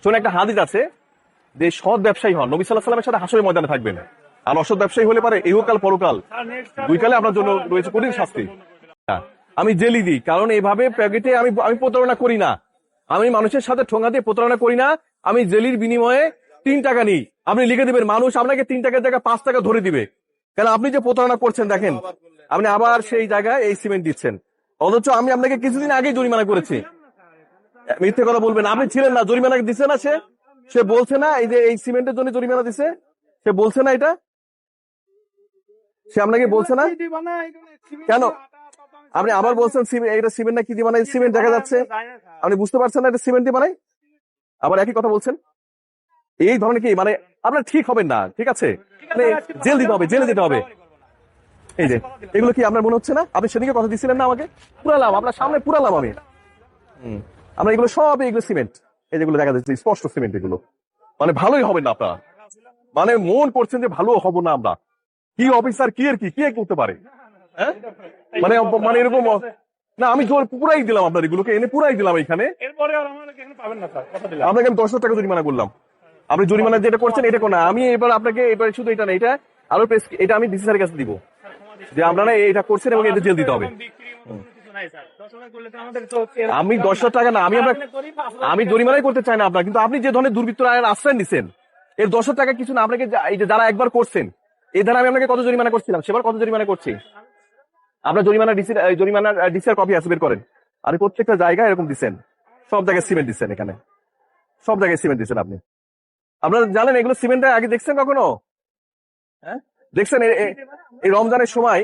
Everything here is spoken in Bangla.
শোন, একটা হাদিস আছে যে সৎ ব্যবসায়ী হন, নবী সাল্লাল্লাহু আলাইহি ওয়াসাল্লামের সাথে হাসরের ময়দানে থাকবেন। আর অসৎ ব্যবসায়ী হলে পারে ইহকাল পরকাল দুই কালে আপনার জন্য রয়েছে কঠিন শাস্তি। আমি জেলি দিই, কারণ এইভাবে প্যাকেটে আমি প্রতারণা করি না। আমি মানুষের সাথে ঠোঙা দিয়ে প্রতারণা করি না। আমি জেলির বিনিময়ে 3 টাকা নিই। আপনি লিখে দিবেন, মানুষ আপনাকে 3 টাকার জায়গায় 5 টাকা ধরে দিবে। কেন? আপনি যে প্রতারণা করছেন, দেখেন আপনি আবার সেই জায়গায় এই সিমেন্ট দিচ্ছেন, অথচ আমি আপনাকে কিছুদিন আগেই জরিমানা করেছি। মিথ্যে কথা বলবেন, আপনি ছিলেন না, জরিমানা দিচ্ছে না সে বলছে না এই যে এই সিমেন্টের জন্য জরিমানা দিছে, সে বলছে না এটা, সে আপনাকে বলছে না কেন? আপনি আবার বলছেন এটা সিমেন্ট না কি দিয়ে বানাই, সিমেন্ট দেখা যাচ্ছে, আপনি বুঝতে পারছেন না এটা সিমেন্ট দিয়ে বানাই, আবার একই কথা বলছেন। এই ধরনের কি মানে আপনার ঠিক হবেন না, ঠিক আছে? মানে জেল দিতে হবে, জেলে যেতে হবে। এই যে এগুলো কি আপনার মনে হচ্ছে না? আপনি সেদিকে কথা দিচ্ছিলেন না আমাকে, পুরালাম আপনার সামনে, পুরালাম আমি। আমরা এগুলো সব, এগুলো সিমেন্ট, এই যেগুলো দেখা যাচ্ছে স্পষ্ট সিমেন্ট, এগুলো মানে ভালোই হবে না আপনার, মানে মন করছেন যে ভালো হবো না আমরা। কি অফিসার কি আর কি কে করতে পারে? হ্যাঁ, মানে মানে এরকম না, আমি জোর পুরাই দিলাম আপনার, এগুলোকে এনে পুরাই দিলাম এখানে। আপনাকে আমি 10,000 টাকা জরিমানা করলাম। আপনি জরিমানা যেটা করছেন এটা কোন, আমি এবার আপনাকে এবার শুধু এটা না, এটা আরো এটা আমি ডিসি স্যারের কাছে দিব যে আপনারা এটা করছেন এবং এটা জেল দিতে হবে। আমি 10,000 টাকা না, আমি জরিমানাই করতে চাই না আপনার, কিন্তু আপনি যে ধরনের দুর্বৃত্ত আইনের আশ্রয় নিছেন, এর 10,000 টাকা কিছু না। আপনাকে এই যে যারা একবার করছেন, এই ধারা আমি আপনাকে কত জরিমানা করছিলাম, সেবার কত জরিমানা করছি। আপনার জরিমানার ডিসির কপি আছে, বের করেন। আপনি প্রত্যেকটা জায়গায় এরকম দিচ্ছেন, সব জায়গায় সিমেন্ট দিচ্ছেন, এখানে সব জায়গায় সিমেন্ট দিচ্ছেন। আপনি আপনারা জানেন এগুলো সিমেন্ট আগে দেখছেন কখনো? হ্যাঁ দেখছেন? এই রমজানের সময়